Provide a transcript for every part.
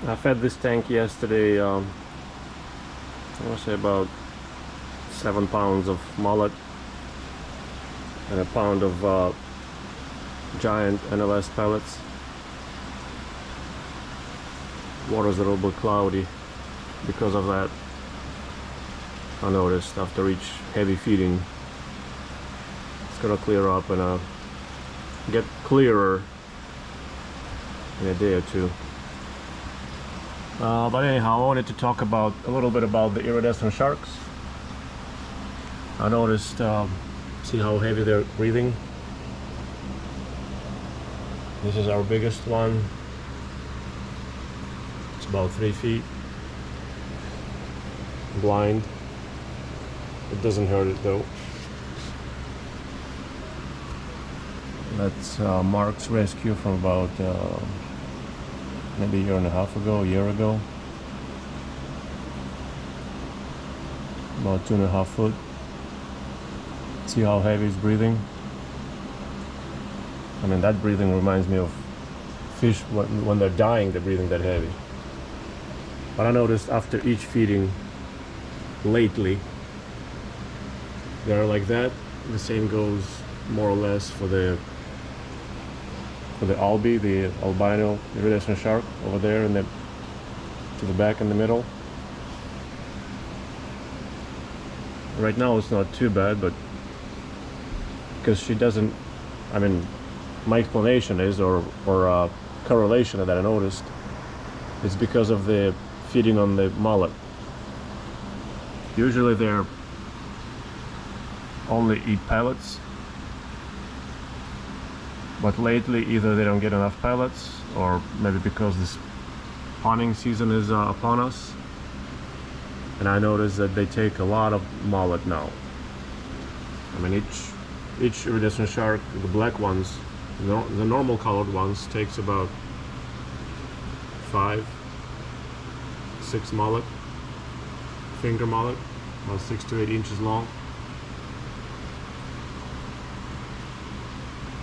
I fed this tank yesterday, I want to say about 7 pounds of mullet and a pound of giant NLS pellets. Water's a little bit cloudy because of that. I noticed after each heavy feeding it's gonna clear up and get clearer in a day or two. But anyhow, I wanted to talk a little bit about the iridescent sharks. I noticed, see how heavy they're breathing. This is our biggest one. It's about 3 feet. Blind. It doesn't hurt it though. That's Mark's rescue from about maybe a year and a half ago, a year ago. About 2.5 foot. See how heavy it's breathing? I mean, that breathing reminds me of fish when they're dying, they're breathing that heavy. But I noticed after each feeding lately, they're like that. The same goes more or less for the albi, the albino iridescent shark over there in the to the back in the middle. Right now it's not too bad, but because she doesn't, I mean, my explanation is, or correlation that I noticed, it's because of the feeding on the mullet. Usually they're only eat pellets, but lately either they don't get enough pellets, or maybe because this spawning season is upon us, and I noticed that they take a lot of mullet now. I mean, each iridescent shark, the black ones, the normal colored ones, takes about 5-6 mullet, finger mullet, about 6 to 8 inches long.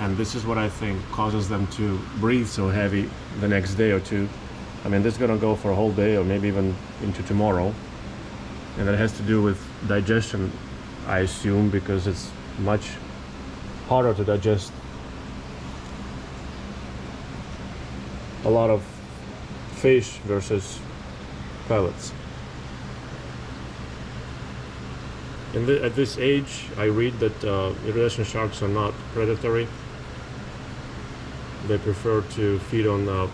And this is what I think causes them to breathe so heavy the next day or two. I mean, this is gonna go for a whole day or maybe even into tomorrow. And that has to do with digestion, I assume, because it's much harder to digest a lot of fish versus pellets. At this age, I read that iridescent sharks are not predatory. They prefer to feed on a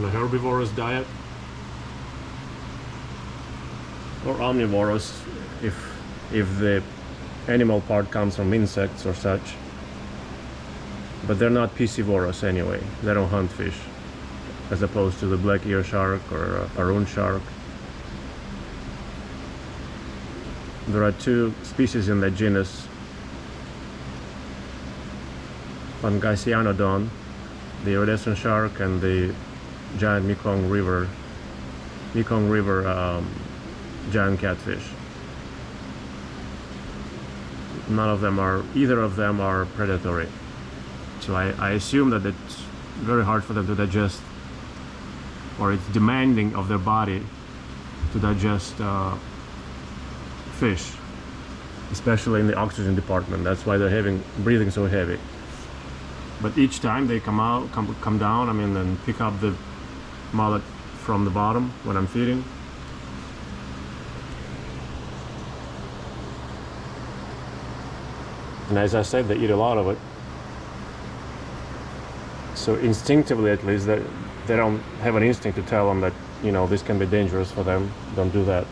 herbivorous diet, or omnivorous if the animal part comes from insects or such. But they're not piscivorous anyway. They don't hunt fish, as opposed to the black ear shark or a paroon shark. There are 2 species in that genus, Pangasiidae, the iridescent shark, and the giant Mekong River giant catfish. Either of them are predatory. So I assume that it's very hard for them to digest, or it's demanding of their body to digest fish, especially in the oxygen department. That's why they're breathing so heavy. But each time they come down, I mean, and pick up the mullet from the bottom when I'm feeding. And as I said, they eat a lot of it. So instinctively, at least, they don't have an instinct to tell them that, you know, this can be dangerous for them. Don't do that.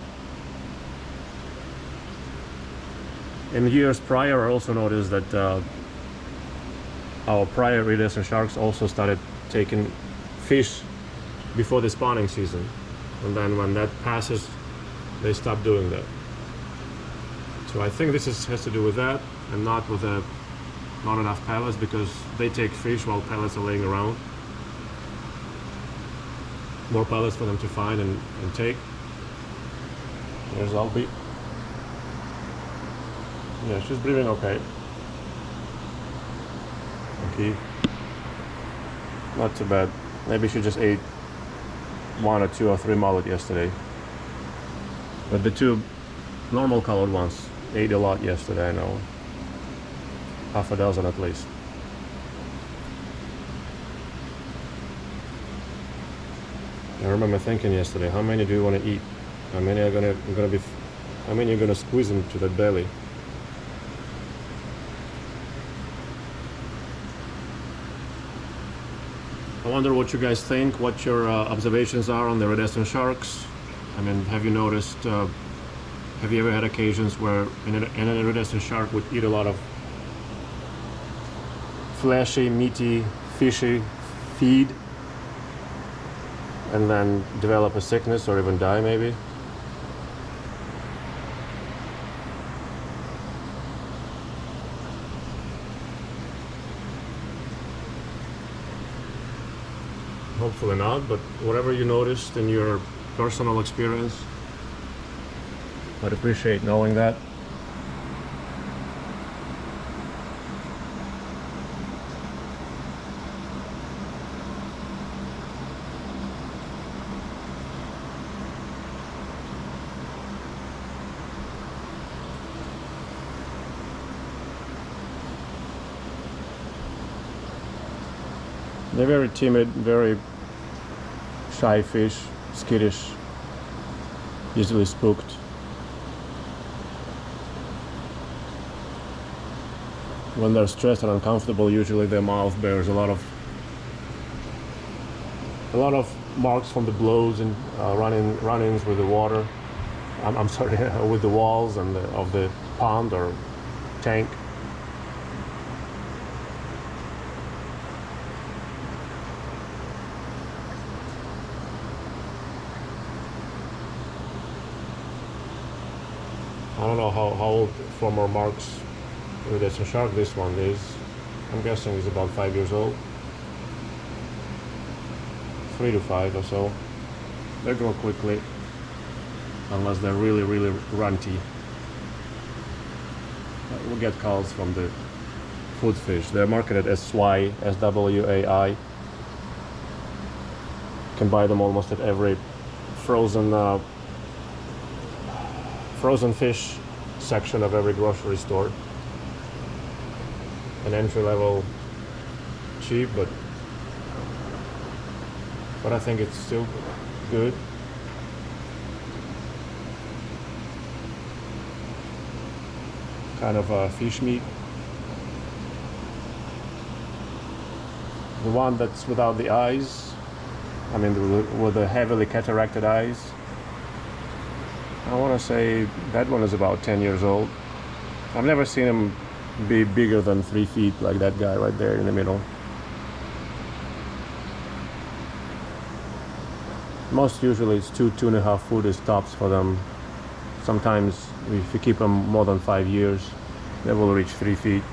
In years prior, I also noticed that our prior iridescent sharks also started taking fish before the spawning season, and then when that passes, they stop doing that. So I think this has to do with that, and not with not enough pellets, because they take fish while pellets are laying around. More pellets for them to find and take. There's Albi. Yeah, she's breathing okay. Okay. Not too bad. Maybe she just ate 1 or 2 or 3 mullet yesterday. But the 2 normal colored ones ate a lot yesterday, I know. Half a dozen at least. I remember thinking yesterday, how many do you want to eat? How many are how many are gonna squeeze into that belly? I wonder what you guys think, what your observations are on the iridescent sharks. I mean, have you noticed, have you ever had occasions where an iridescent shark would eat a lot of fleshy, meaty, fishy feed and then develop a sickness or even die maybe? Hopefully not, but whatever you noticed in your personal experience, I'd appreciate knowing that. They're very timid, very shy fish, skittish, easily spooked. When they're stressed and uncomfortable, usually their mouth bears a lot of marks from the blows and run-ins with the water. I'm sorry, with the walls and of the pond or tank. I don't know how old former marks iridescent shark this one is. I'm guessing it's about 5 years old. 3 to 5 or so. They grow quickly, unless they're really, really runty. We'll get calls from the food fish. They're marketed as swai, SWAI. You can buy them almost at every frozen fish section of every grocery store. An entry level, cheap, but I think it's still good. Kind of fish meat. The one that's without the eyes, I mean with the heavily cataracted eyes, I want to say that one is about 10 years old. I've never seen him be bigger than 3 feet like that guy right there in the middle. Most usually it's 2.5 foot is tops for them. Sometimes if you keep them more than 5 years, they will reach 3 feet.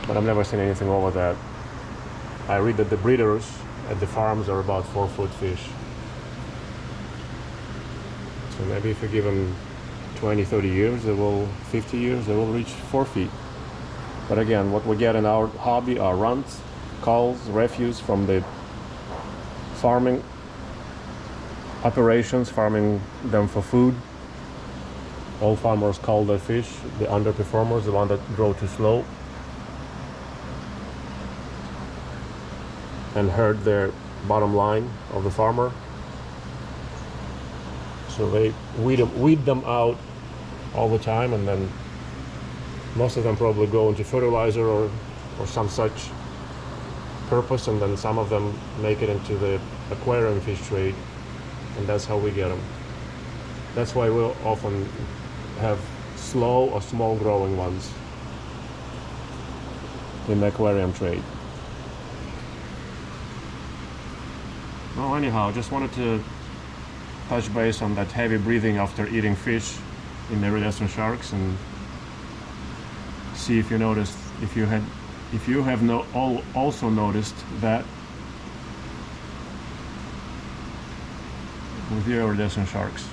But I've never seen anything over that. I read that the breeders at the farms are about 4 foot fish. So maybe if you give them 20, 30 years, 50 years, they will reach 4 feet. But again, what we get in our hobby are runts, culls, refuse from the farming operations, farming them for food. All farmers cull their fish, the underperformers, the one that grow too slow, and hurt their bottom line of the farmer. So they weed them out all the time, and then most of them probably go into fertilizer or some such purpose, and then some of them make it into the aquarium fish trade, and that's how we get them. That's why we'll often have slow or small growing ones in the aquarium trade. Well, anyhow, just wanted to touch base on that heavy breathing after eating fish in the iridescent sharks, and see if you noticed, if you have also noticed that with your iridescent sharks.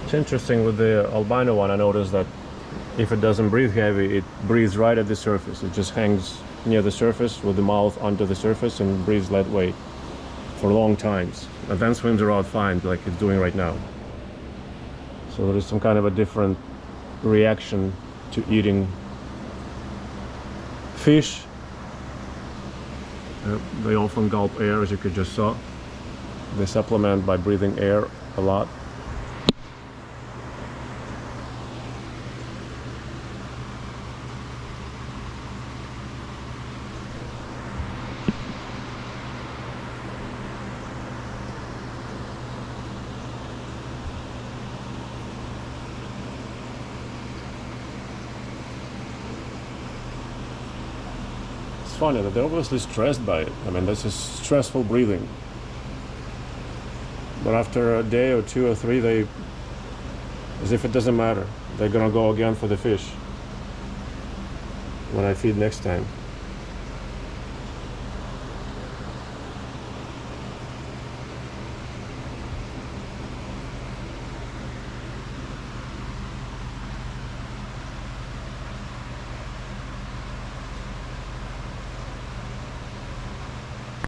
It's interesting with the albino one, I noticed that if it doesn't breathe heavy, it breathes right at the surface. It just hangs near the surface with the mouth onto the surface and breathes that way for long times. And then swims around fine, like it's doing right now. So there is some kind of a different reaction to eating fish. They often gulp air, as you could just saw. They supplement by breathing air a lot. Funny that they're obviously stressed by it. I mean, this is stressful breathing. But after a day or two or three, they, as if it doesn't matter, they're gonna go again for the fish when I feed next time.